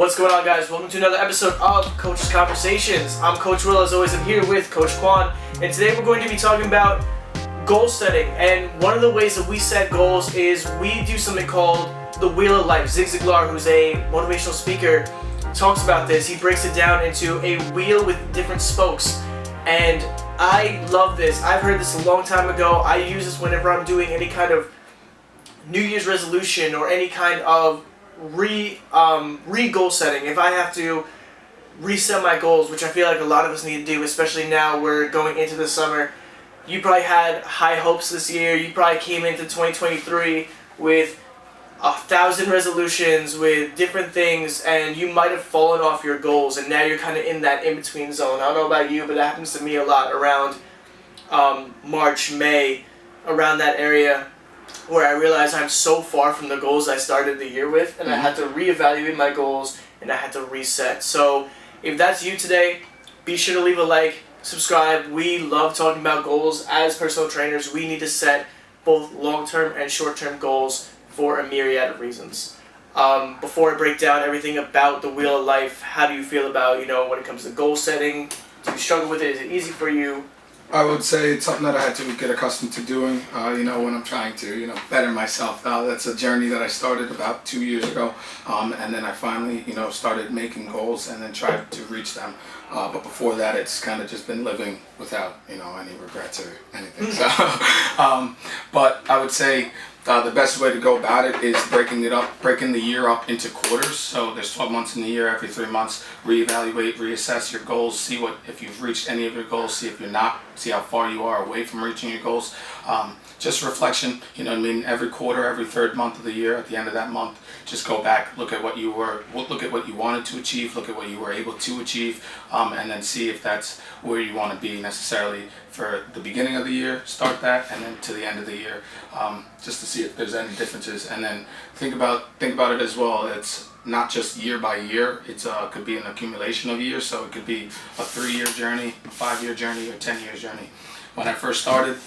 What's going on, guys? Welcome to another episode of Coaches Conversations. I'm Coach Will. As always, I'm here with Coach Quan, and today we're going to be talking about goal setting. And one of the ways that we set goals is we do something called the Wheel of Life. Zig Ziglar, who's a motivational speaker, talks about this. He breaks it down into a wheel with different spokes, and I love this. I've heard this a long time ago. I use this whenever I'm doing any kind of New Year's resolution or any kind of re-goal setting. If I have to reset my goals, which I feel like a lot of us need to do, especially now we're going into the summer. You probably had high hopes this year. You probably came into 2023 with 1,000 resolutions, with different things, and you might have fallen off your goals, and now you're kind of in that in-between zone. I don't know about you, but that happens to me a lot around March, May, around that area, where I realize I'm so far from the goals I started the year with, and I had to reevaluate my goals, and I had to reset. So if that's you today, be sure to leave a like, subscribe. We love talking about goals. As personal trainers, we need to set both long-term and short-term goals for a myriad of reasons. Before I break down everything about the Wheel of Life, how do you feel about, when it comes to goal setting? Do you struggle with it? Is it easy for you? I would say it's something that I had to get accustomed to doing, when I'm trying to, better myself. That's a journey that I started about 2 years ago, and then I finally, started making goals and then tried to reach them. But before that, it's kind of just been living without, any regrets or anything. So, but I would say the best way to go about it is breaking the year up into quarters. So there's 12 months in the year. Every 3 months, reevaluate, reassess your goals, see if you've reached any of your goals, see if you're not, see how far you are away from reaching your goals. Just reflection, every quarter, every third month of the year, at the end of that month, just go back, look at what you wanted to achieve, look at what you were able to achieve, and then see if that's where you want to be necessarily for the beginning of the year. Start that, and then to the end of the year, just to see if there's any differences. And then think about it as well. It's not just year by year. It could be an accumulation of years. So it could be a 3-year journey, a 5-year journey, or 10-year journey. When I first started,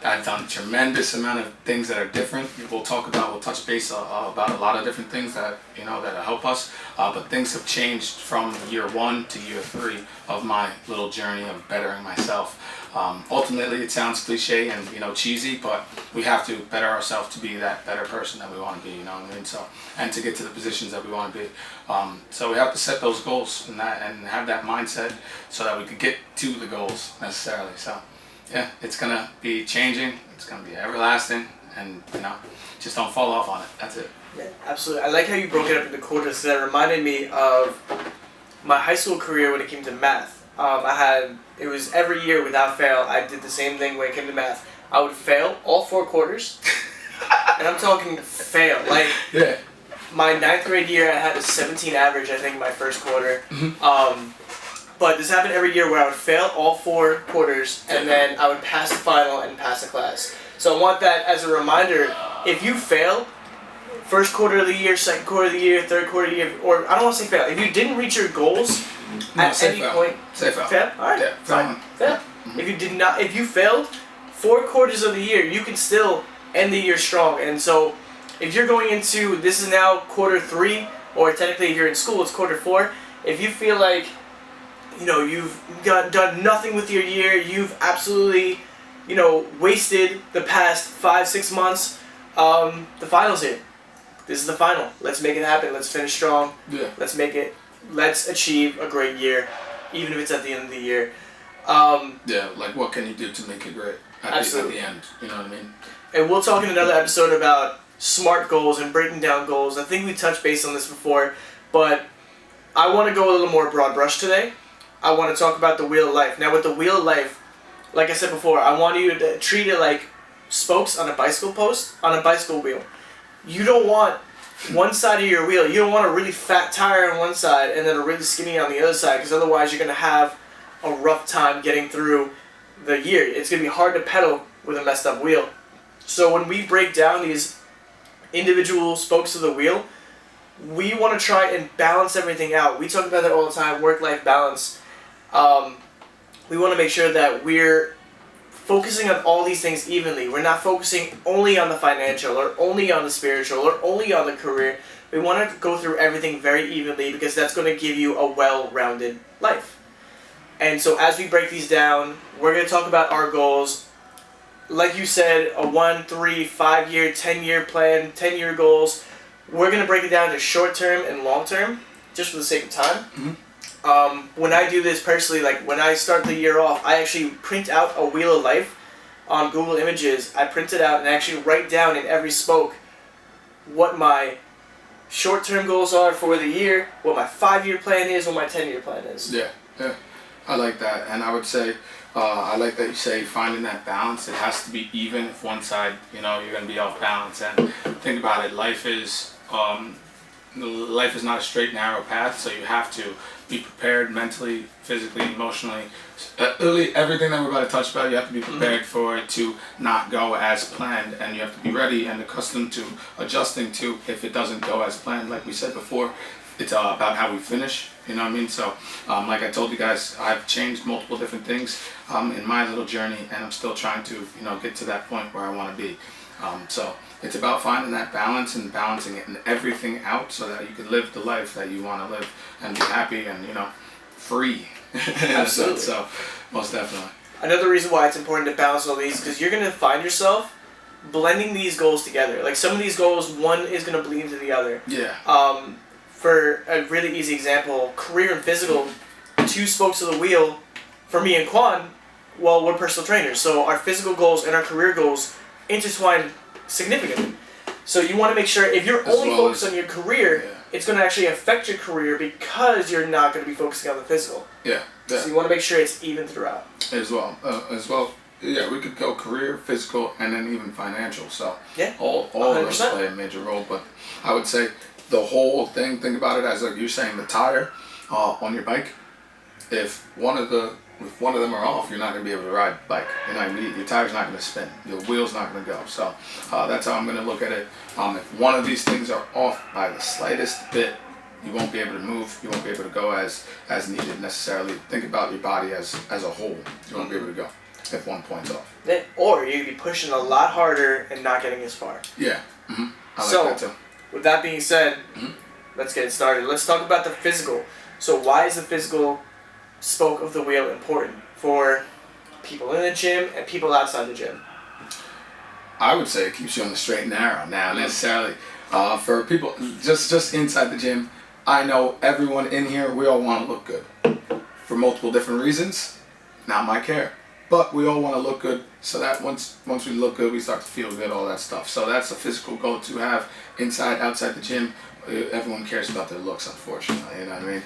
I've done a tremendous amount of things that are different. We'll touch base about a lot of different things that that help us. But things have changed from year 1 to year 3 of my little journey of bettering myself. Ultimately, it sounds cliche and cheesy, but we have to better ourselves to be that better person that we want to be. So, and to get to the positions that we want to be. So we have to set those goals and have that mindset so that we could get to the goals necessarily. So. Yeah, it's going to be changing, it's going to be everlasting, and, just don't fall off on it. That's it. Yeah, absolutely. I like how you broke it up into quarters. That reminded me of my high school career when it came to math. It was every year without fail, I did the same thing when it came to math. I would fail all 4 quarters, and I'm talking fail. Yeah. My 9th grade year, I had a 17 average, I think, my first quarter. But this happened every year where I would fail all 4 quarters, and then I would pass the final and pass the class. So I want that as a reminder. If you fail, first quarter of the year, second quarter of the year, third quarter of the year, or I don't want to say fail. If you didn't reach your goals at any point, say fail. Fail? All right, yeah, fine. Fail. If you failed 4 quarters of the year, you can still end the year strong. And so, if you're going into, this is now quarter 3, or technically if you're in school, it's quarter 4. If you feel like you've done nothing with your year, you've absolutely, wasted the past 5-6 months, the final's here. This is the final. Let's make it happen. Let's finish strong. Yeah. Let's achieve a great year, even if it's at the end of the year. What can you do to make it great at the end? You know what I mean? And we'll talk in another episode about SMART goals and breaking down goals. I think we touched base on this before, but I want to go a little more broad brush today. I want to talk about the Wheel of Life. Now, with the Wheel of Life, like I said before, I want you to treat it like spokes on a bicycle post, on a bicycle wheel. You don't want one side of your wheel. You don't want a really fat tire on one side and then a really skinny on the other side, because otherwise you're going to have a rough time getting through the year. It's going to be hard to pedal with a messed up wheel. So when we break down these individual spokes of the wheel, we want to try and balance everything out. We talk about that all the time, work-life balance. We want to make sure that we're focusing on all these things evenly. We're not focusing only on the financial or only on the spiritual or only on the career, We want to go through everything very evenly because that's going to give you a well-rounded life. And so as we break these down, we're going to talk about our goals. Like you said, a 1, 3, 5 year, 10-year plan, 10-year goals. We're going to break it down to short-term and long-term, just for the sake of time. Mm-hmm. When I do this personally, like when I start the year off, I actually print out a wheel of life on Google Images. I print it out and actually write down in every spoke what my short-term goals are for the year, what my 5-year plan is, what my 10-year plan is. Yeah. I like that, and I would say, I like that you say finding that balance. It has to be even. If one side, you're going to be off balance, and think about it. Life is not a straight, narrow path, so you have to be prepared mentally, physically, emotionally. Really, everything that we're about to touch about, you have to be prepared for it to not go as planned, and you have to be ready and accustomed to adjusting to if it doesn't go as planned. Like we said before, it's about how we finish. You know what I mean? So, like I told you guys, I've changed multiple different things in my little journey, and I'm still trying to, get to that point where I want to be. So it's about finding that balance and balancing it and everything out so that you can live the life that you want to live and be happy and, free. Absolutely. So, most definitely. Another reason why it's important to balance all these, because you're going to find yourself blending these goals together. Like some of these goals, one is going to bleed into the other. Yeah. For a really easy example, career and physical, 2 spokes of the wheel, for me and Quan, well, we're personal trainers, so our physical goals and our career goals intertwine significantly. So you want to make sure, if you're only focused on your career, it's going to actually affect your career because you're not going to be focusing on the physical. Yeah. So you want to make sure it's even throughout. As well. Yeah, we could go career, physical, and then even financial. So all of those play a major role. But I would say the whole thing, think about it as like you're saying, the tire on your bike. If one of them are off, you're not going to be able to ride the bike. Your tire's not going to spin. Your wheel's not going to go. So that's how I'm going to look at it. If one of these things are off by the slightest bit, you won't be able to move. You won't be able to go as needed necessarily. Think about your body as a whole. You won't be able to go if one point's off. Or you'd be pushing a lot harder and not getting as far. Yeah. Mm-hmm. I like that too. With that being said, let's get started. Let's talk about the physical. So why is the physical spoke of the wheel important for people in the gym and people outside the gym? I would say it keeps you on the straight and narrow. Now, necessarily for people just inside the gym, I know everyone in here, we all want to look good for multiple different reasons. Not my care, but we all want to look good. So that once we look good, we start to feel good, all that stuff. So that's a physical goal to have inside, outside the gym. Everyone cares about their looks, unfortunately, you know what I mean?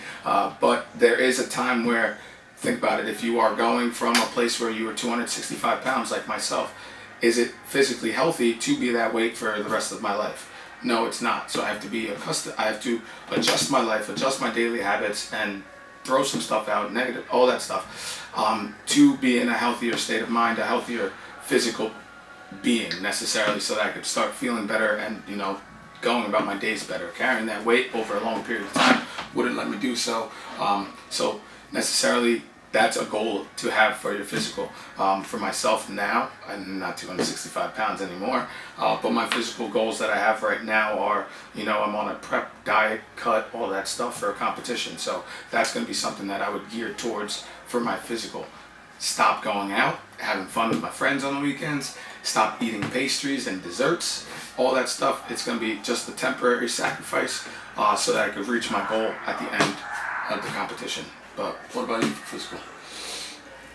But there is a time where, think about it, if you are going from a place where you were 265 pounds like myself, is it physically healthy to be that weight for the rest of my life? No, it's not. So I have to be accustomed, I have to adjust my life, adjust my daily habits, and throw some stuff out, negative, all that stuff, to be in a healthier state of mind, a healthier physical being necessarily, so that I could start feeling better and, going about my days better. Carrying that weight over a long period of time wouldn't let me do so. So necessarily that's a goal to have for your physical. For myself now, I'm not 265 pounds anymore, but my physical goals that I have right now are, I'm on a prep diet, cut, all that stuff for a competition. So that's going to be something that I would gear towards for my physical. Stop going out, having fun with my friends on the weekends, stop eating pastries and desserts, all that stuff. It's going to be just a temporary sacrifice so that I could reach my goal at the end of the competition. But what about you for physical?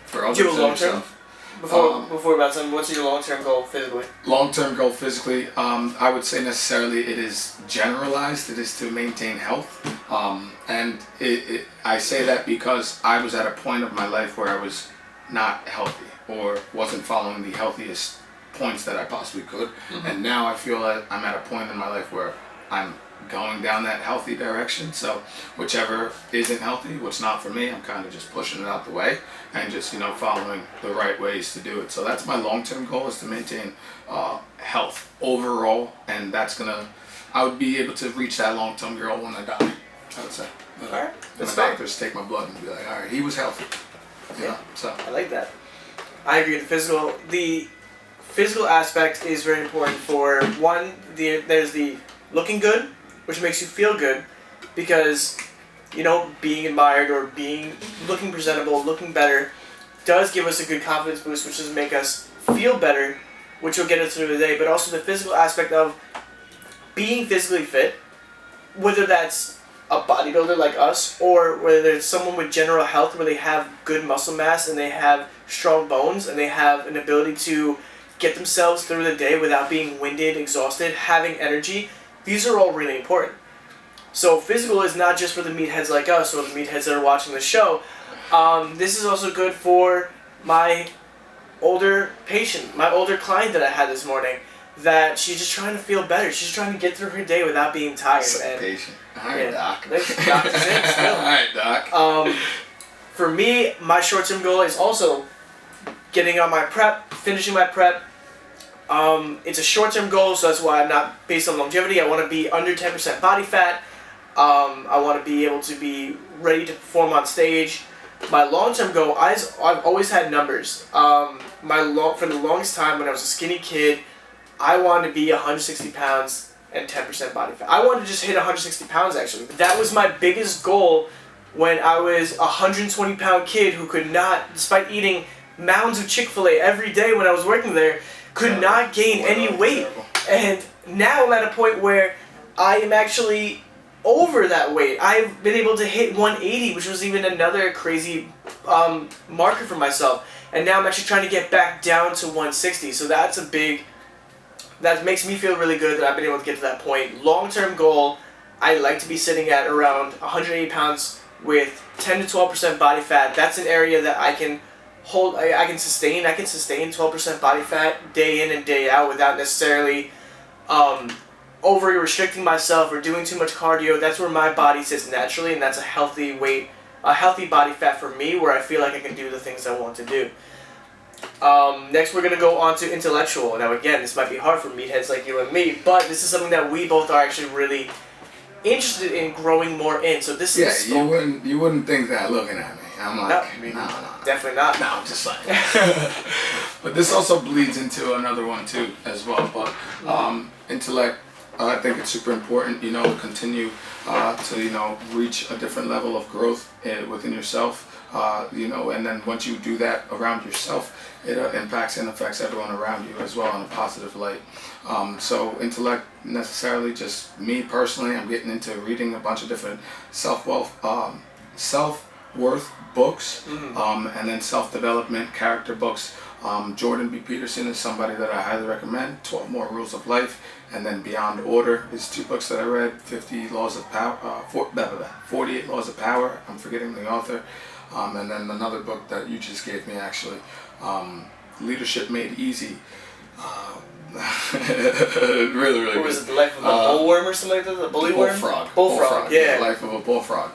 For others and yourself? Before about something, what's your long-term goal physically? Long-term goal physically, I would say necessarily it is generalized. It is to maintain health. And I say that because I was at a point of my life where I was not healthy or wasn't following the healthiest points that I possibly could. Mm-hmm. And now I feel that I'm at a point in my life where I'm going down that healthy direction. So whichever isn't healthy, what's not for me, I'm kind of just pushing it out the way and just, following the right ways to do it. So that's my long-term goal, is to maintain health overall. And I would be able to reach that long-term goal when I die, I would say. All right. The doctors take my blood and be like, all right, he was healthy. So I like that. I agree with the physical aspect is very important for one, there's the looking good, which makes you feel good, because being admired or looking presentable, looking better, does give us a good confidence boost, which does make us feel better, which will get us through the day. But also the physical aspect of being physically fit, whether that's a bodybuilder like us, or whether it's someone with general health where they have good muscle mass and they have strong bones and they have an ability to get themselves through the day without being winded, exhausted, having energy. These are all really important. So physical is not just for the meatheads like us or the meatheads that are watching the show. This is also good for my older patient, my older client that I had this morning, that she's just trying to feel better. She's trying to get through her day without being tired. So patient. All right, Doc. Doc is it still. All right, Doc. For me, my short-term goal is also getting on my prep, finishing my prep. It's a short-term goal, so that's why I'm not based on longevity. I want to be under 10% body fat. I want to be able to be ready to perform on stage. My long-term goal, I've always had numbers. For the longest time when I was a skinny kid, I wanted to be 160 pounds and 10% body fat. I wanted to just hit 160 pounds actually. That was my biggest goal when I was a 120-pound kid who could not, despite eating mounds of Chick-fil-A every day when I was working there, could not gain any weight. And now I'm at a point where I am actually over that weight. I've been able to hit 180, which was even another crazy marker for myself. And now I'm actually trying to get back down to 160. So that makes me feel really good that I've been able to get to that point. Long-term goal, I like to be sitting at around 180 pounds with 10 to 12% body fat. That's an area that I can hold, I can sustain 12% body fat day in and day out without necessarily over restricting myself or doing too much cardio. That's where my body sits naturally, and that's a healthy weight, a healthy body fat for me, where I feel like I can do the things I want to do. Next, we're going to go on to intellectual. Now, again, this might be hard for meatheads like you and me, but this is something that we both are actually really interested in growing more in. So this is you wouldn't think that looking at me. I'm like, no, definitely not. No, I'm just like. But this also bleeds into another one too, as well. But intellect, I think it's super important. To continue to reach a different level of growth within yourself. And then once you do that around yourself, it impacts and affects everyone around you as well in a positive light. So intellect, necessarily, just me personally, I'm getting into reading a bunch of different self-worth books, and then self-development, character books. Jordan B. Peterson is somebody that I highly recommend. 12 More Rules of Life, and then Beyond Order is 2 books that I read. 48 Laws of Power. I'm forgetting the author. And then another book that you just gave me, actually, Leadership Made Easy. Really, really Or was it The Life of a Bullworm or something like that? The Bullywurm? Bullfrog, yeah. The Life of a Bullfrog.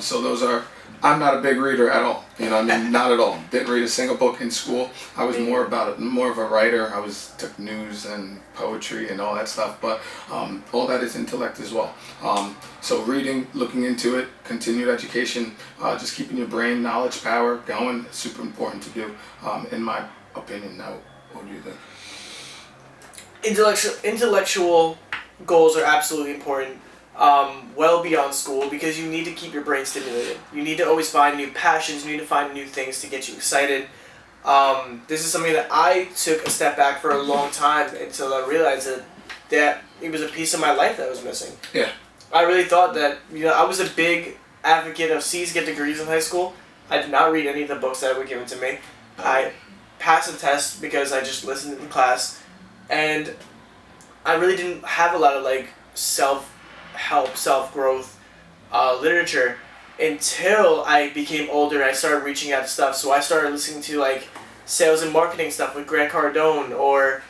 So those are, I'm not a big reader at all. Not at all. Didn't read a single book in school. I was more of a writer. I took news and poetry and all that stuff. But all that is intellect as well. So reading, looking into it, continued education, just keeping your brain, knowledge, power going, is super important to do, in my opinion. Now, what do you think? Intellectual goals are absolutely important. Well beyond school, because you need to keep your brain stimulated. You need to always find new passions, you need to find new things to get you excited. This is something that I took a step back for a long time until I realized that it was a piece of my life that was missing. Yeah. I really thought that, I was a big advocate of C's get degrees in high school. I did not read any of the books that were given to me. I passed the test because I just listened in class, and I really didn't have a lot of self-help, self-growth literature until I became older and I started reaching out to stuff. So I started listening to sales and marketing stuff with Grant Cardone, or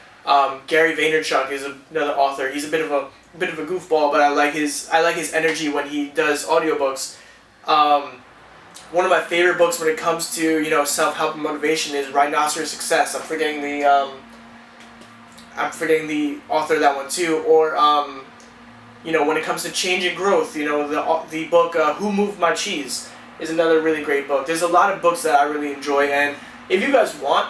Gary Vaynerchuk is another author. He's a bit of a goofball, but I like his energy when he does audiobooks. One of my favorite books when it comes to self-help and motivation is Rhinoceros Success. I'm forgetting the author of that one too. Or when it comes to change and growth, the book Who Moved My Cheese is another really great book. There's a lot of books that I really enjoy, and if you guys want,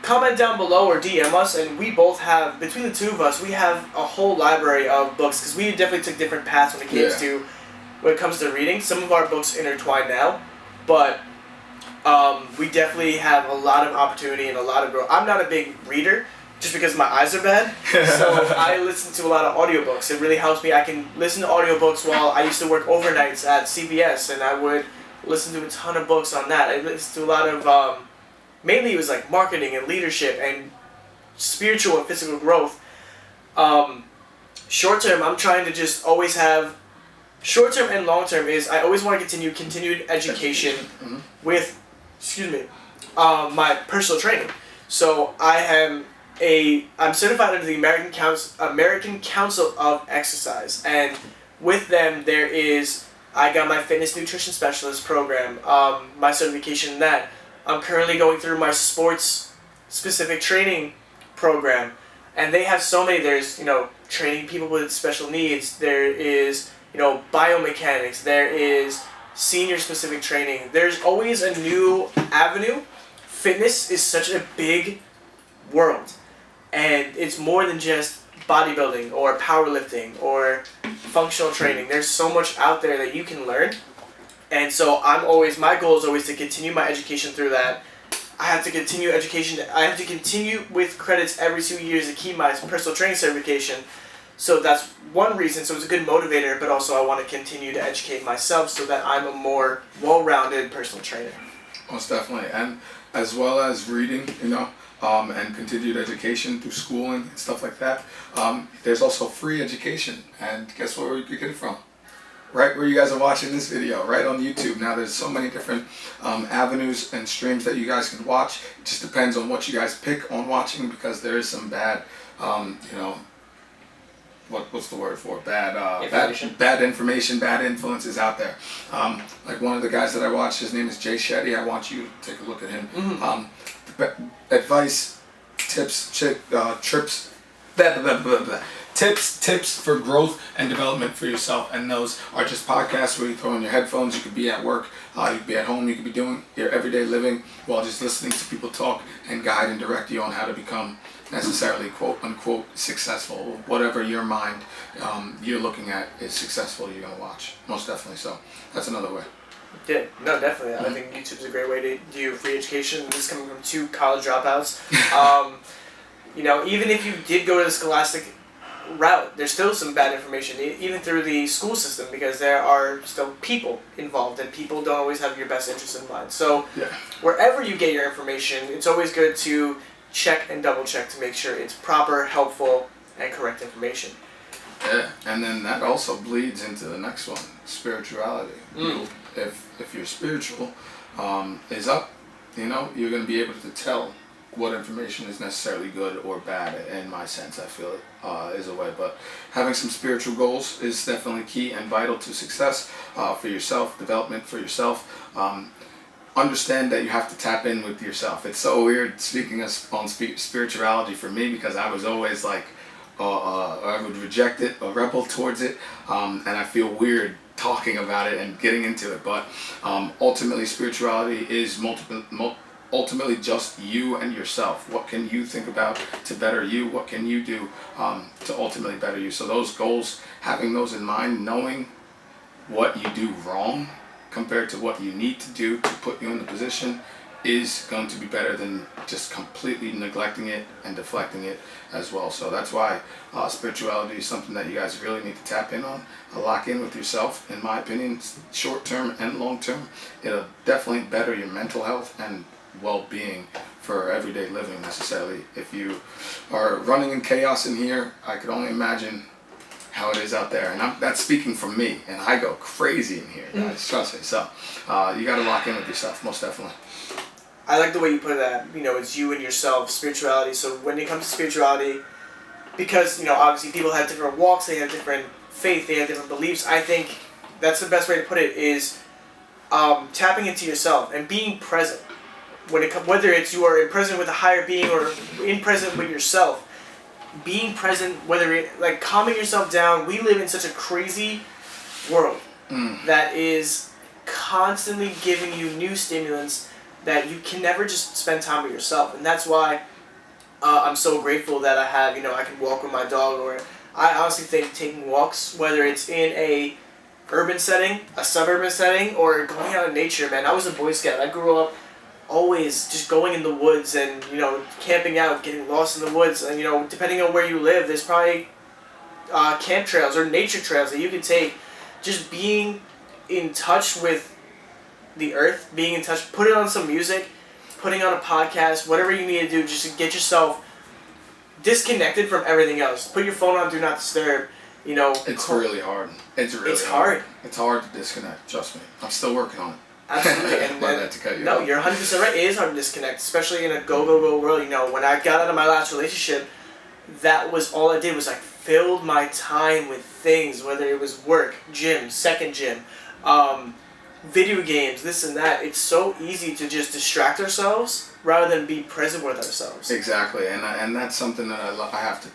comment down below or DM us, and we both have, between the two of us, we have a whole library of books, because we definitely took different paths when it comes to reading. Some of our books intertwine now, but we definitely have a lot of opportunity and a lot of growth. I'm not a big reader, just because my eyes are bad, so I listen to a lot of audiobooks. It really helps me. I can listen to audiobooks while I used to work overnights at CVS, and I would listen to a ton of books on that. I listened to a lot of, mainly it was like marketing and leadership and spiritual and physical growth. Short term, I'm trying to just always have, short term and long term is I always want to continue continued education with, my personal training. So I'm certified under the American Council of Exercise, and with them I got my fitness nutrition specialist program, my certification in that. I'm currently going through my sports specific training program, and they have so many. There's, training people with special needs. There is, biomechanics. There is senior specific training. There's always a new avenue. Fitness is such a big world, and it's more than just bodybuilding or powerlifting or functional training. There's so much out there that you can learn, and so my goal is always to continue my education through that. I have to continue education. I have to continue with credits every 2 years to keep my personal training certification. So that's one reason. So it's a good motivator, but also I want to continue to educate myself so that I'm a more well-rounded personal trainer. Most definitely, and as well as reading, and continued education through schooling and stuff like that. There's also free education, and guess where you can get it from? Right where you guys are watching this video, right on YouTube. Now there's so many different avenues and streams that you guys can watch. It just depends on what you guys pick on watching, because there is some bad, what's the word for it? Bad information, bad influences out there. Like one of the guys that I watch, his name is Jay Shetty. I want you to take a look at him. Advice, tips, tips for growth and development for yourself, and those are just podcasts where you throw in your headphones. You could be at work, you could be at home, you could be doing your everyday living while just listening to people talk and guide and direct you on how to become necessarily quote unquote successful. Whatever your mind you're looking at is successful, you're going to watch. Most definitely. So that's another way. Yeah, no, definitely. I think YouTube's a great way to do free education. This is coming from 2 college dropouts. Even if you did go to the scholastic route, there's still some bad information, even through the school system, because there are still people involved, and people don't always have your best interest in mind. So wherever you get your information, it's always good to check and double check to make sure it's proper, helpful, and correct information. Yeah, and then that also bleeds into the next one, spirituality. If your spiritual is up, you're going to be able to tell what information is necessarily good or bad. In my sense, I feel it is a way. But having some spiritual goals is definitely key and vital to success for yourself, development for yourself. Understand that you have to tap in with yourself. It's so weird speaking on spirituality for me, because I was always like, I would reject it, a rebel towards it, and I feel weird talking about it and getting into it. But ultimately, spirituality is ultimately just you and yourself. What can you think about to better you? What can you do to ultimately better you? So those goals, having those in mind, knowing what you do wrong compared to what you need to do to put you in the position, is going to be better than just completely neglecting it and deflecting it as well. So that's why spirituality is something that you guys really need to tap in on, lock in with yourself. In my opinion, short term and long term, it'll definitely better your mental health and well-being for everyday living necessarily. If you are running in chaos in here, I could only imagine how it is out there, and that's speaking from me, and I go crazy in here, guys. Trust me. So you got to lock in with yourself, most definitely. I like the way you put that. It's you and yourself, spirituality. So when it comes to spirituality, because obviously people have different walks, they have different faith, they have different beliefs. I think that's the best way to put it, is tapping into yourself and being present. Whether it's you are present with a higher being or in present with yourself, being present, whether it like calming yourself down. We live in such a crazy world that is constantly giving you new stimulants that you can never just spend time with yourself. And that's why I'm so grateful that I have, I can walk with my dog, or I honestly think taking walks, whether it's in a urban setting, a suburban setting, or going out in nature, man. I was a Boy Scout. I grew up always just going in the woods and, camping out, getting lost in the woods. And, depending on where you live, there's probably camp trails or nature trails that you can take. Just being in touch with the earth, being in touch, put it on some music, putting on a podcast, whatever you need to do, just to get yourself disconnected from everything else. Put your phone on Do Not Disturb. It's really hard. It's hard. It's hard to disconnect. Trust me. I'm still working on it. Absolutely. And not to cut you no, off. you're 100% right. It is hard to disconnect, especially in a go world. When I got out of my last relationship, that was all I did was I filled my time with things, whether it was work, gym, second gym, video games, this and that. It's so easy to just distract ourselves rather than be present with ourselves. Exactly, and that's something that I have to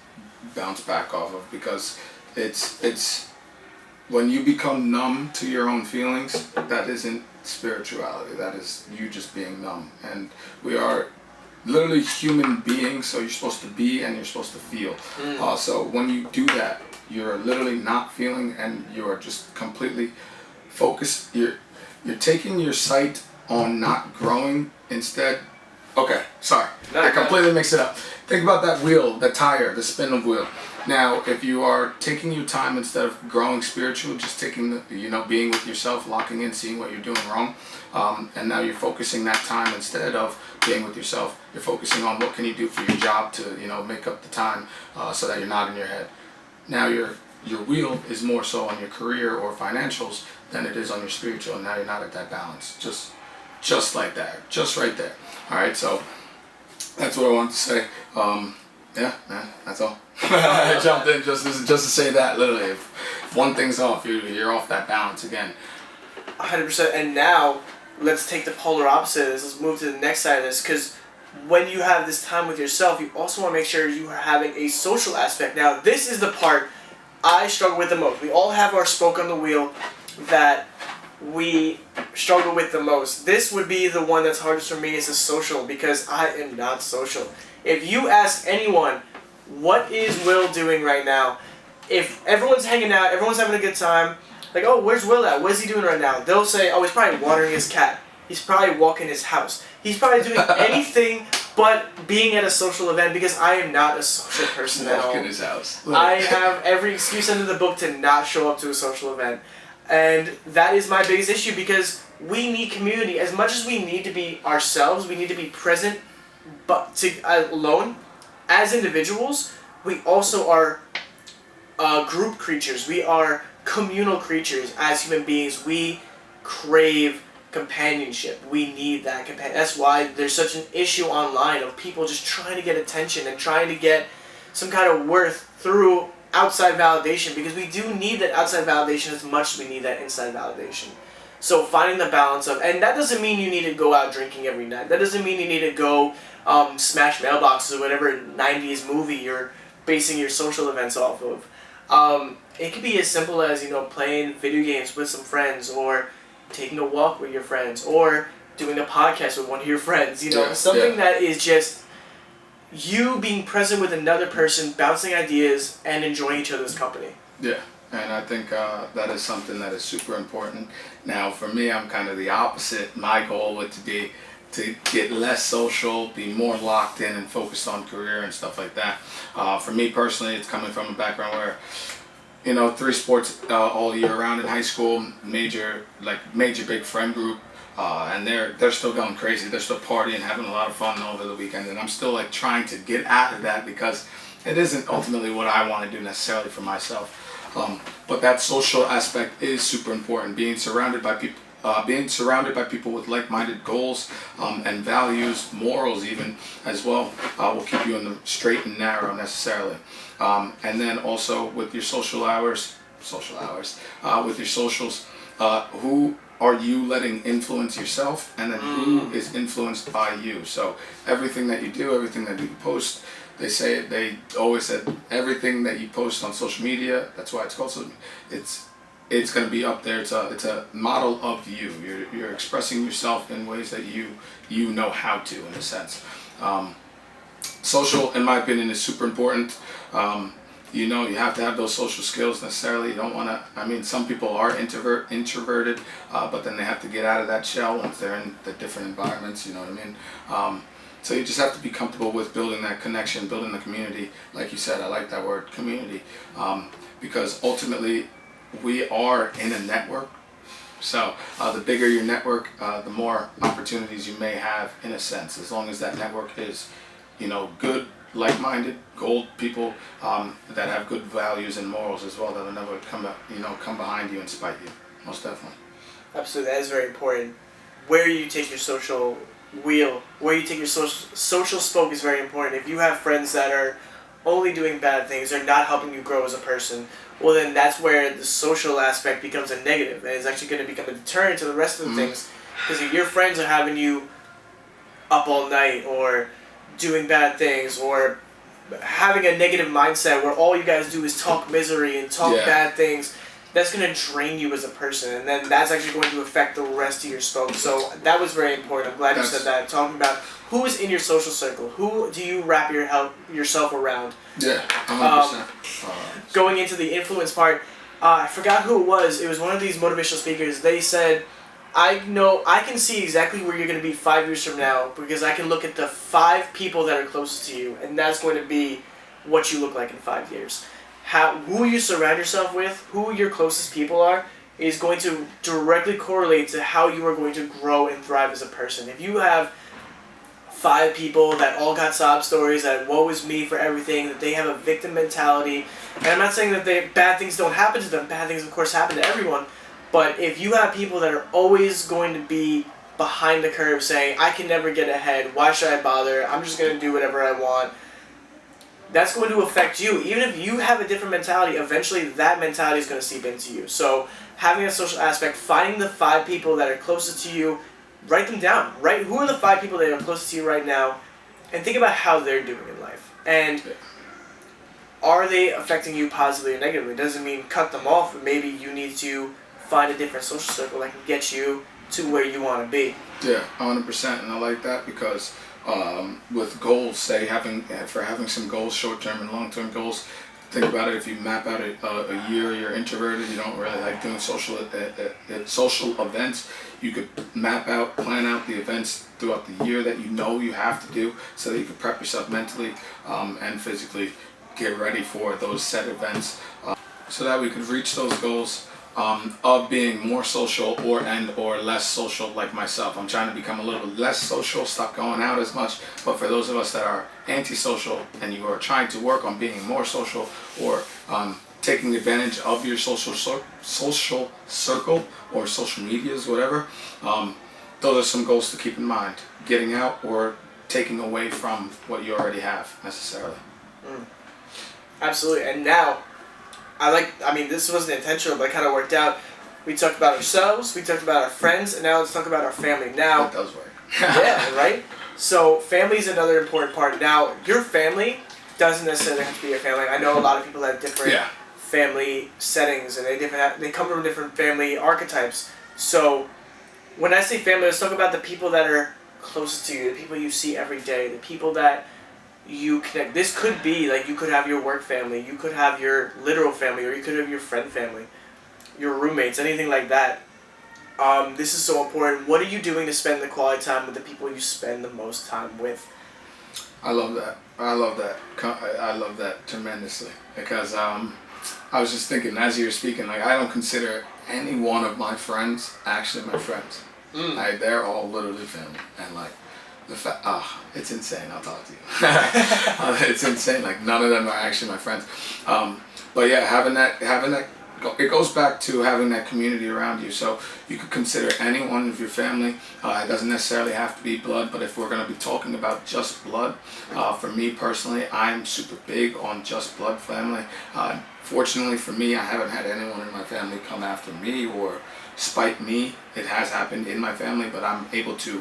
bounce back off of, because it's when you become numb to your own feelings, that isn't spirituality. That is you just being numb. And we are literally human beings, so you're supposed to be and you're supposed to feel. So when you do that, you're literally not feeling, and you're just completely focused. You're taking your sight on not growing instead. Okay, sorry. I completely mixed it up. Think about that wheel, the tire, the spindle wheel. Now, if you are taking your time instead of growing spiritually, just taking being with yourself, locking in, seeing what you're doing wrong, and now you're focusing that time instead of being with yourself. You're focusing on what can you do for your job to make up the time so that you're not in your head. Now your wheel is more so on your career or financials than it is on your spiritual, and now you're not at that balance. Just like that, just right there. All right, so that's what I wanted to say. Yeah, man, that's all. I jumped in just to say that, literally. If one thing's off, you're off that balance again. 100%. And now, let's take the polar opposite of this. Let's move to the next side of this, because when you have this time with yourself, you also want to make sure you are having a social aspect. Now, this is the part I struggle with the most. We all have our spoke on the wheel that we struggle with the most. This would be the one that's hardest for me, is the social, because I am not social. If you ask anyone, what is Will doing right now? If everyone's hanging out, everyone's having a good time, like, oh, where's Will at? What is he doing right now? They'll say, oh, he's probably watering his cat. He's probably walking his house. He's probably doing anything but being at a social event, because I am not a social person at all. Walking his house. I have every excuse under the book to not show up to a social event. And that is my biggest issue, because we need community. As much as we need to be ourselves, we need to be present, but alone, as individuals, we also are group creatures. We are communal creatures as human beings. We crave companionship. We need that companion. That's why there's such an issue online of people just trying to get attention and trying to get some kind of worth through outside validation, because we do need that outside validation as much as we need that inside validation. So finding the balance of, and that doesn't mean you need to go out drinking every night. That doesn't mean you need to go smash mailboxes or whatever 90s movie you're basing your social events off of. It could be as simple as, playing video games with some friends, or taking a walk with your friends, or doing a podcast with one of your friends. Something that is just you being present with another person, bouncing ideas, and enjoying each other's company. Yeah, and I think that is something that is super important. Now, for me, I'm kind of the opposite. My goal would be to get less social, be more locked in and focused on career and stuff like that. For me personally, it's coming from a background where, 3 sports all year round in high school, major big friend group, and they're still going crazy. They're still partying, having a lot of fun over the weekend, and I'm still trying to get out of that, because it isn't ultimately what I want to do necessarily for myself. But that social aspect is super important. Being surrounded by people with like-minded goals and values, morals even as well, will keep you in the straight and narrow necessarily. And then also with your social hours, with your socials, who are you letting influence yourself, and then who is influenced by you? So everything that you do, everything that you post, they always said everything that you post on social media, that's why it's called social media, it's going to be up there. It's a model of you. You're expressing yourself in ways that you know how to, in a sense. social, in my opinion, is super important. You know, you have to have those social skills necessarily. You don't want to, I mean, some people are introverted, but then they have to get out of that shell once they're in the different environments, you know what I mean? So you just have to be comfortable with building that connection, building the community. Like you said, I like that word, community, because ultimately we are in a network. So the bigger your network, the more opportunities you may have, in a sense, as long as that network is, you know, good, like-minded, gold people that have good values and morals as well, that'll never come behind you and spite you. Most definitely. Absolutely, that is very important. Where you take your social wheel, where you take your social spoke is very important. If you have friends that are only doing bad things, they're not helping you grow as a person, well then that's where the social aspect becomes a negative, and it's actually going to become a deterrent to the rest of the things. Because if your friends are having you up all night, or doing bad things, or having a negative mindset where all you guys do is talk misery and talk bad things, that's going to drain you as a person, and then that's actually going to affect the rest of your spoke. So that was very important. I'm glad you said that. Talking about who is in your social circle, who do you wrap yourself around? Yeah, 100%. Going into the influence part, I forgot who it was. It was one of these motivational speakers. They said, I can see exactly where you're going to be 5 years from now, because I can look at the 5 people that are closest to you, and that's going to be what you look like in 5 years. Who you surround yourself with, who your closest people are, is going to directly correlate to how you are going to grow and thrive as a person. If you have 5 people that all got sob stories, that woe is me for everything, that they have a victim mentality, and I'm not saying that bad things don't happen to them. Bad things, of course, happen to everyone. But if you have people that are always going to be behind the curve saying, I can never get ahead, why should I bother, I'm just going to do whatever I want, that's going to affect you. Even if you have a different mentality, eventually that mentality is going to seep into you. So having a social aspect, finding the 5 people that are closest to you, write them down. Right? Who are the 5 people that are closest to you right now, and think about how they're doing in life. And are they affecting you positively or negatively? It doesn't mean cut them off, but maybe you need to find a different social circle that can get you to where you want to be. Yeah, 100%, and I like that because with goals, say having some goals, short-term and long-term goals. Think about it. If you map out a year, you're introverted, you don't really like doing social events. You could plan out the events throughout the year that you know you have to do, so that you can prep yourself mentally and physically, get ready for those set events, so that we could reach those goals. Of being more social or less social, like myself. I'm trying to become a little bit less social, stop going out as much. But for those of us that are antisocial and you are trying to work on being more social, or taking advantage of your social circle or social medias, whatever, those are some goals to keep in mind. Getting out or taking away from what you already have necessarily. Absolutely. And now, this wasn't intentional, but it kind of worked out. We talked about ourselves, we talked about our friends, and now let's talk about our family. Now, that does work. Yeah, right? So family is another important part. Now, your family doesn't necessarily have to be your family. I know a lot of people have different family settings, and they come from different family archetypes. So when I say family, let's talk about the people that are closest to you, the people you see every day, the people that you connect. This could be like, you could have your work family, you could have your literal family, or you could have your friend family, your roommates, anything like that. This is so important. What are you doing to spend the quality time with the people you spend the most time with? I love that. I love that tremendously, because I was just thinking as you were speaking, like, I don't consider any one of my friends actually my friends. They're all literally family, and like, it's insane. I'll talk to you. It's insane. Like, none of them are actually my friends. But yeah, having that, it goes back to having that community around you. So you could consider any one of your family. It doesn't necessarily have to be blood, but if we're going to be talking about just blood, for me personally, I'm super big on just blood family. Fortunately for me, I haven't had anyone in my family come after me or spite me. It has happened in my family, but I'm able to,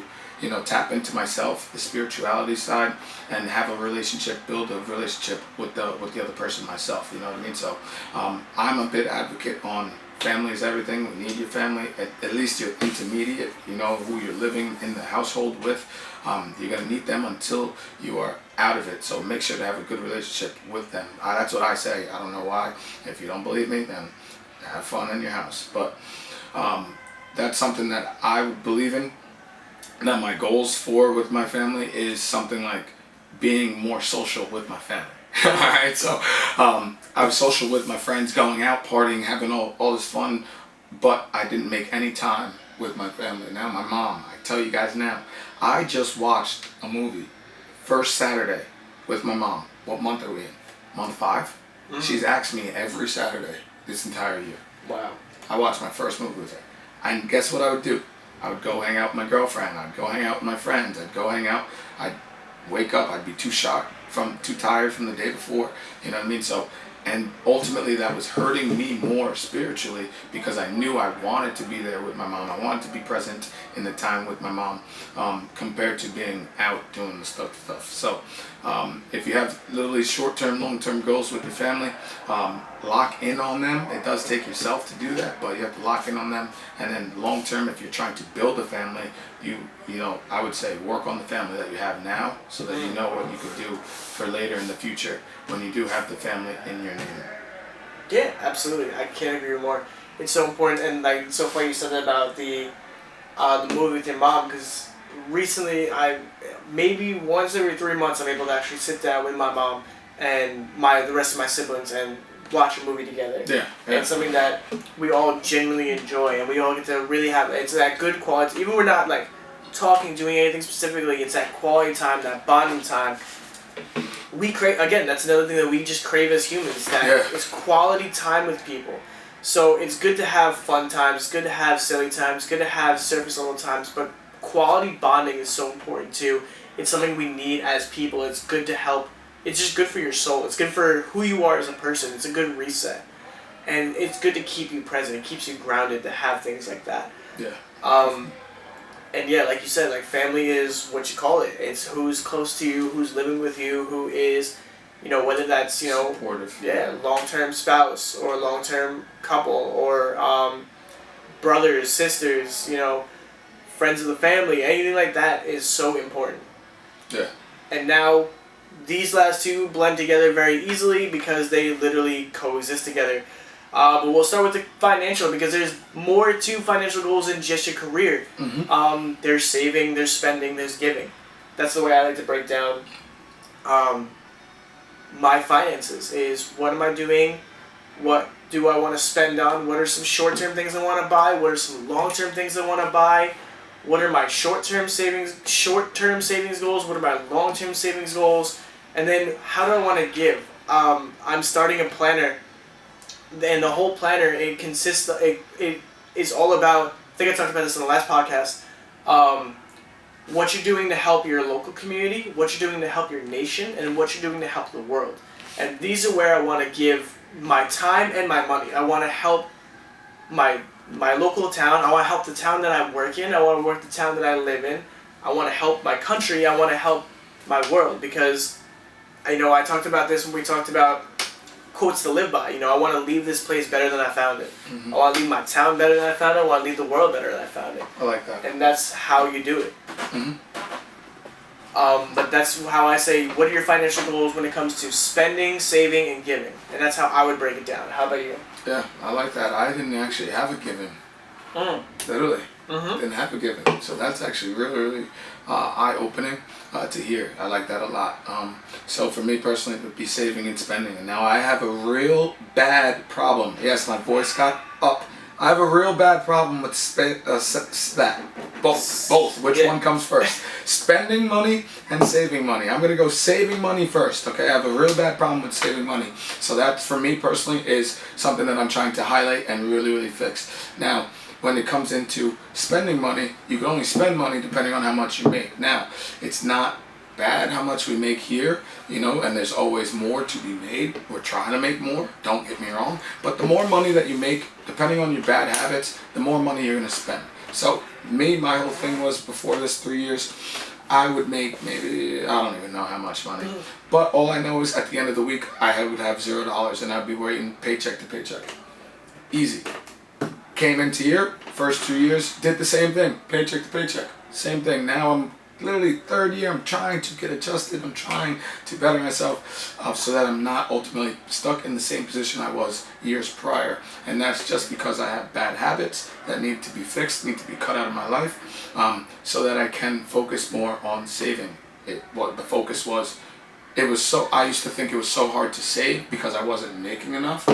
tap into myself, the spirituality side, and have build a relationship with the other person myself. You know what I mean? So I'm a big advocate on family is everything. We need your family, at least your intermediate, who you're living in the household with. You're going to need them until you are out of it. So make sure to have a good relationship with them. That's what I say. I don't know why. If you don't believe me, then have fun in your house. But that's something that I believe in. That my goals for with my family is something like being more social with my family. Alright, so I was social with my friends, going out, partying, having all this fun, but I didn't make any time with my family. Now my mom, I tell you guys now, I just watched a movie first Saturday with my mom. What month are we in? Month 5? Mm-hmm. She's asked me every Saturday this entire year. Wow. I watched my first movie with her. And guess what I would do? I would go hang out with my girlfriend. I'd go hang out with my friends. I'd go hang out. I'd wake up. I'd be too tired from the day before. You know what I mean? So, and ultimately that was hurting me more spiritually because I knew I wanted to be there with my mom. I wanted to be present in the time with my mom compared to being out doing the stuff. So if you have literally short-term, long-term goals with your family, lock in on them. It does take yourself to do that, but you have to lock in on them. And then long-term, if you're trying to build a family, you know, I would say work on the family that you have now so that you know what you could do for later in the future when you do have the family in your name. Yeah, absolutely. I can't agree more. It's so important, and like so funny you said that about the movie with your mom, because recently maybe once every 3 months I'm able to actually sit down with my mom and the rest of my siblings and watch a movie together. Yeah. It's something that we all genuinely enjoy, and we all get to really have. It's that good quality. Even we're not like talking, doing anything specifically. It's that quality time, that bonding time. We crave, again, that's another thing that we just crave as humans, that it's quality time with people. So it's good to have fun times, it's good to have silly times, it's good to have surface level times, but quality bonding is so important too. It's something we need as people. It's good to help. It's just good for your soul. It's good for who you are as a person. It's a good reset. And it's good to keep you present. It keeps you grounded to have things like that. Yeah. And yeah, like you said, like family is what you call it. It's who's close to you, who's living with you, who is, you know, whether that's, you know, supportive. Yeah, long-term spouse or long-term couple or brothers, sisters, you know, friends of the family, anything like that is so important. Yeah. And now these last two blend together very easily because they literally coexist together. But we'll start with the financial because there's more to financial goals than just your career. Mm-hmm. There's saving, there's spending, there's giving. That's the way I like to break down my finances is what am I doing? What do I want to spend on? What are some short-term things I want to buy? What are some long-term things I want to buy? What are my short-term savings goals? What are my long-term savings goals? And then how do I want to give? I'm starting a planner. And the whole planner, it consists of, it is all about, I think I talked about this in the last podcast, what you're doing to help your local community, what you're doing to help your nation, and what you're doing to help the world. And these are where I want to give my time and my money. I want to help my local town. I want to help the town that I work in. I want to work the town that I live in. I want to help my country. I want to help my world because, I know I talked about this when we talked about quotes to live by. You know, I want to leave this place better than I found it. Mm-hmm. I want to leave my town better than I found it. I want to leave the world better than I found it. I like that. And that's how you do it. Mm-hmm. But that's how I say, what are your financial goals when it comes to spending, saving, and giving? And that's how I would break it down. How about you? Yeah, I like that. I didn't actually have a giving. Literally. Mm-hmm. Didn't have a giving. So that's actually really, really eye-opening to hear. I like that a lot. So for me personally, it would be saving and spending. And now I have a real bad problem. Yes, my voice got up. I have a real bad problem with that. Both. Which one comes first? Spending money and saving money. I'm going to go saving money first. Okay, I have a real bad problem with saving money. So that, for me personally, is something that I'm trying to highlight and really, really fix. Now, when it comes into spending money, you can only spend money depending on how much you make. Now, it's not bad how much we make here, you know, and there's always more to be made. We're trying to make more, don't get me wrong, but the more money that you make, depending on your bad habits, the more money you're going to spend. So me, my whole thing was before this 3 years, I would make maybe, I don't even know how much money, but all I know is at the end of the week, I would have $0 and I'd be waiting paycheck to paycheck. Easy. Came into here, first 2 years, did the same thing, paycheck to paycheck. Same thing. Now I'm literally third year, I'm trying to get adjusted. I'm trying to better myself so that I'm not ultimately stuck in the same position I was years prior. And that's just because I have bad habits that need to be fixed, need to be cut out of my life, so that I can focus more on saving. What the focus was, I used to think it was so hard to save because I wasn't making enough.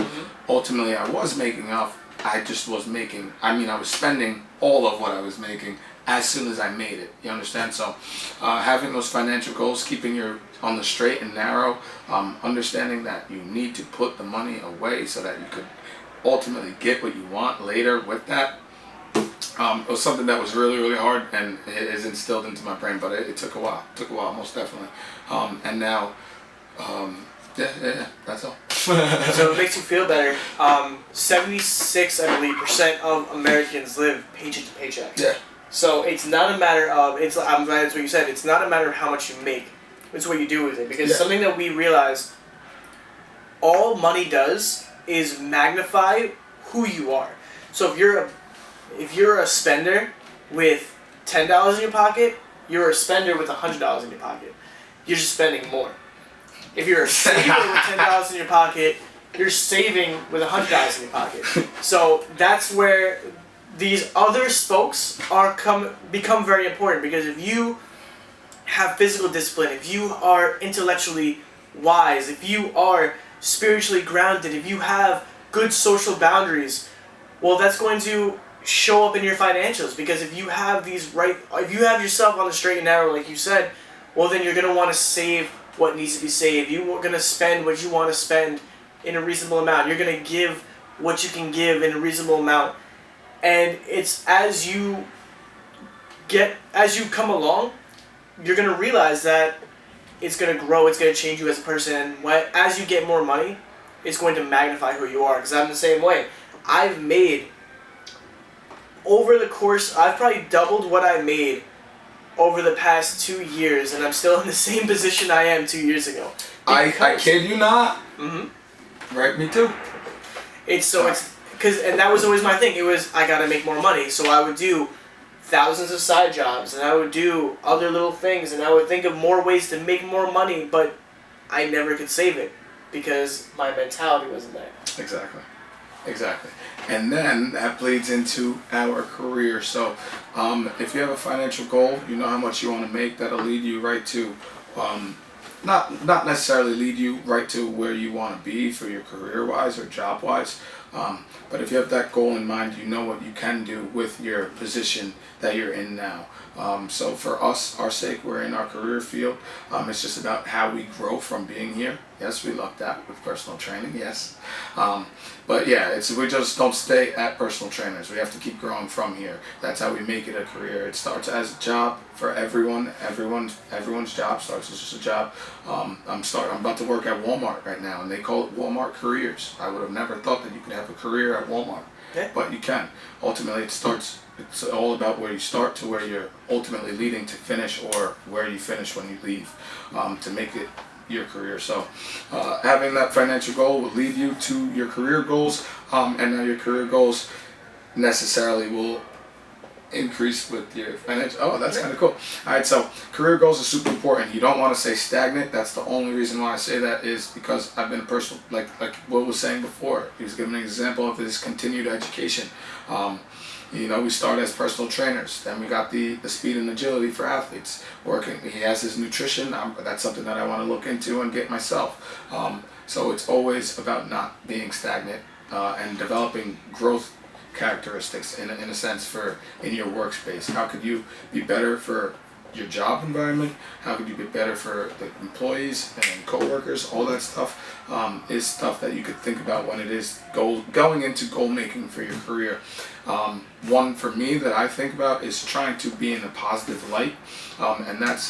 Ultimately, I was making enough. I just was I was spending all of what I was making as soon as I made it. You understand? So having those financial goals, keeping on the straight and narrow, understanding that you need to put the money away so that you could ultimately get what you want later with that. It was something that was really, really hard, and it is instilled into my brain, but it took a while. It took a while, most definitely. And now, that's all. So it makes you feel better. 76, I believe, percent of Americans live paycheck to paycheck. Yeah. So it's not a matter of, I'm glad that's what you said, it's not a matter of how much you make. It's what you do with it. Because something that we realize, all money does is magnify who you are. So if you're a spender with $10 in your pocket, you're a spender with $100 in your pocket. You're just spending more. If you're a saver with $10 in your pocket, you're saving with $100 in your pocket. So that's where these other spokes become very important, because if you have physical discipline, if you are intellectually wise, if you are spiritually grounded, if you have good social boundaries, well, that's going to show up in your financials. Because if you have if you have yourself on the straight and narrow, like you said, well, then you're going to want to save what needs to be saved. You're going to spend what you want to spend in a reasonable amount. You're going to give what you can give in a reasonable amount. And it's as you come along, you're going to realize that it's going to grow, it's going to change you as a person. And as you get more money, it's going to magnify who you are. Because I'm the same way. I've probably doubled what I made over the past 2 years, and I'm still in the same position I am 2 years ago. I kid you not. Mm-hmm. Right, me too. And that was always my thing. It was, I gotta make more money, so I would do thousands of side jobs, and I would do other little things, and I would think of more ways to make more money, but I never could save it because my mentality wasn't there. Exactly. And then that bleeds into our career. So if you have a financial goal, you know how much you want to make, that'll lead you right to, not necessarily lead you right to where you want to be for your career-wise or job-wise. But if you have that goal in mind, you know what you can do with your position that you're in now. So for us, our sake, we're in our career field. It's just about how we grow from being here. Yes, we love that with personal training, yes. But yeah, we just don't stay at personal trainers. We have to keep growing from here. That's how we make it a career. It starts as a job for everyone. Everyone's job starts as just a job. I'm about to work at Walmart right now, and they call it Walmart Careers. I would have never thought that you could have a career at Walmart, but you can. Ultimately, it's all about where you start to where you're ultimately leading to finish, or where you finish when you leave, to make it your career. So having that financial goal will lead you to your career goals, and now your career goals necessarily will increase with your financial. Oh, that's kind of cool. All right, so career goals are super important. You don't want to stay stagnant. That's the only reason why I say that is because I've been a personal, like Will was saying before. He was giving an example of his continued education. We start as personal trainers. Then we got the speed and agility for athletes working. He has his nutrition. That's something that I want to look into and get myself. So it's always about not being stagnant and developing growth characteristics in a sense in your workspace. How could you be better for your job environment? How could you be better for the employees and coworkers? All that stuff is stuff that you could think about when it is going into goal making for your career. One for me that I think about is trying to be in a positive light, and that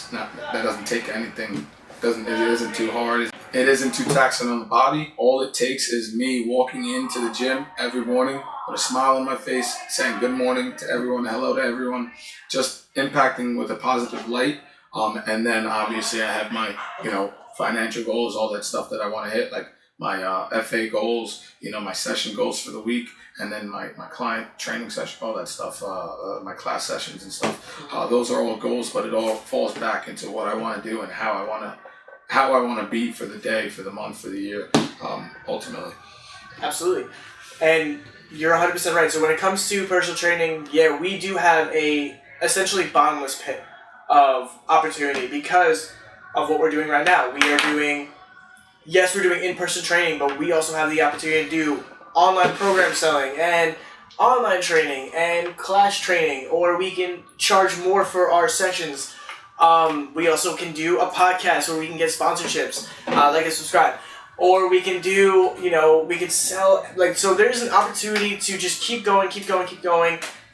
doesn't take anything. It isn't too hard. It isn't too taxing on the body. All it takes is me walking into the gym every morning with a smile on my face, saying good morning to everyone, hello to everyone, just impacting with a positive light. And then obviously I have my, financial goals, all that stuff that I want to hit, like FA goals, my session goals for the week, and then my client training session, all that stuff, my class sessions and stuff. Those are all goals, but it all falls back into what I want to do and how I want to be for the day, for the month, for the year, ultimately. Absolutely. And you're 100% right. So when it comes to personal training, yeah, we do have a essentially bottomless pit of opportunity because of what we're doing right now. We're doing in-person training, but we also have the opportunity to do online program selling and online training and class training, or we can charge more for our sessions. We also can do a podcast where we can get sponsorships, like and subscribe. Or we can do, we can sell, so there's an opportunity to just keep going.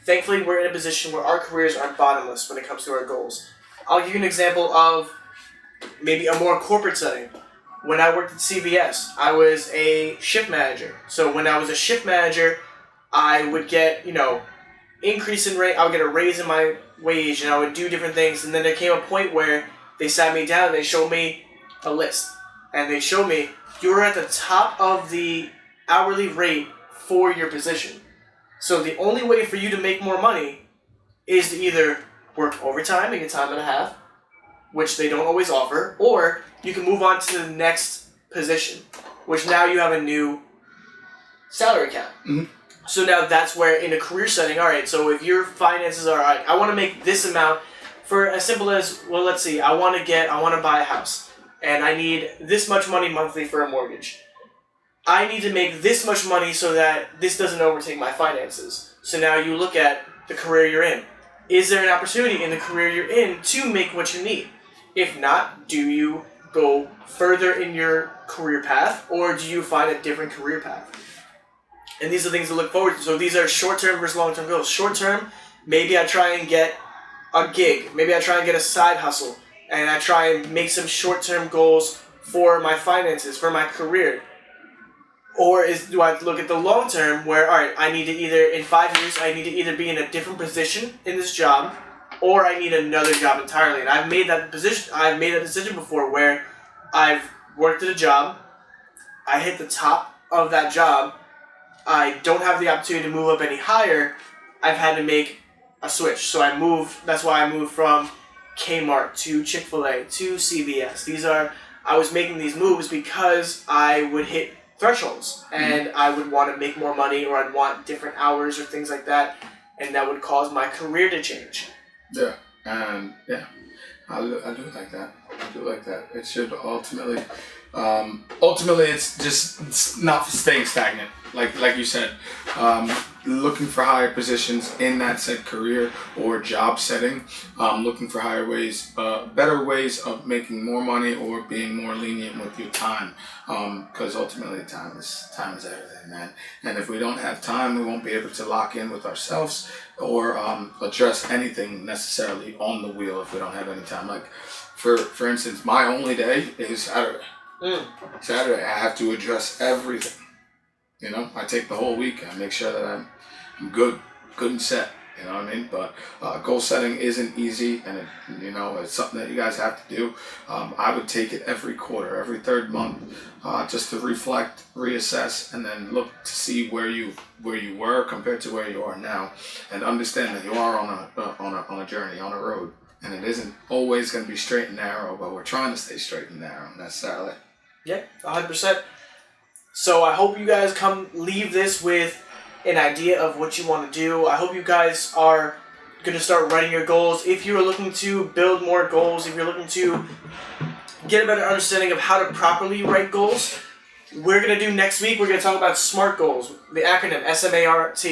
Thankfully, we're in a position where our careers are bottomless when it comes to our goals. I'll give you an example of maybe a more corporate setting. When I worked at CVS, I was a shift manager. So when I was a shift manager, I would get, increase in rate, I would get a raise in my wage, and I would do different things. And then there came a point where they sat me down and they showed me a list. And they showed me, you were at the top of the hourly rate for your position. So the only way for you to make more money is to either work overtime and get time and a half, which they don't always offer, or you can move on to the next position, which now you have a new salary cap. Mm-hmm. So now that's where in a career setting, all right, so if your finances are, all right, I want to make this amount for as simple as, well, let's see, I want to buy a house, and I need this much money monthly for a mortgage. I need to make this much money so that this doesn't overtake my finances. So now you look at the career you're in. Is there an opportunity in the career you're in to make what you need? If not, do you go further in your career path, or do you find a different career path? And these are things to look forward to. So these are short-term versus long-term goals. Short-term, maybe I try and get a gig. Maybe I try and get a side hustle. And I try and make some short-term goals for my finances, for my career. Or do I look at the long-term where, all right, I need to either, in 5 years, I need to either be in a different position in this job, or I need another job entirely. And I've made that decision before where I've worked at a job, I hit the top of that job, I don't have the opportunity to move up any higher, I've had to make a switch. So that's why I moved from Kmart to Chick-fil-A to CVS. I was making these moves because I would hit thresholds and I would want to make more money, or I'd want different hours or things like that, and that would cause my career to change. Yeah, and I do like that. It should ultimately, it's not staying stagnant. Like you said, looking for higher positions in that said career or job setting, looking for better ways of making more money or being more lenient with your time, because ultimately time is everything, man. And if we don't have time, we won't be able to lock in with ourselves or address anything necessarily on the wheel if we don't have any time. Like for instance, my only day is Saturday. Saturday, I have to address everything. I take the whole week and I make sure that I'm good and set. You know what I mean? But goal setting isn't easy, and it's something that you guys have to do. I would take it every quarter, every third month, just to reflect, reassess, and then look to see where you were compared to where you are now, and understand that you are on a journey, on a road, and it isn't always going to be straight and narrow, but we're trying to stay straight and narrow necessarily. Yeah, 100%. So I hope you guys leave this with an idea of what you want to do. I hope you guys are going to start writing your goals. If you're looking to build more goals, if you're looking to get a better understanding of how to properly write goals, we're going to do next week, we're going to talk about SMART goals, the acronym SMART.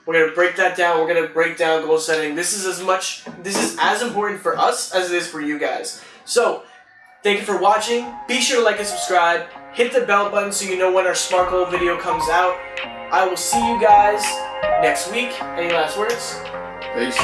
We're going to break that down. We're going to break down goal setting. This is as important for us as it is for you guys. So, thank you for watching. Be sure to like and subscribe. Hit the bell button so you know when our SMART goal video comes out. I will see you guys next week. Any last words? Peace.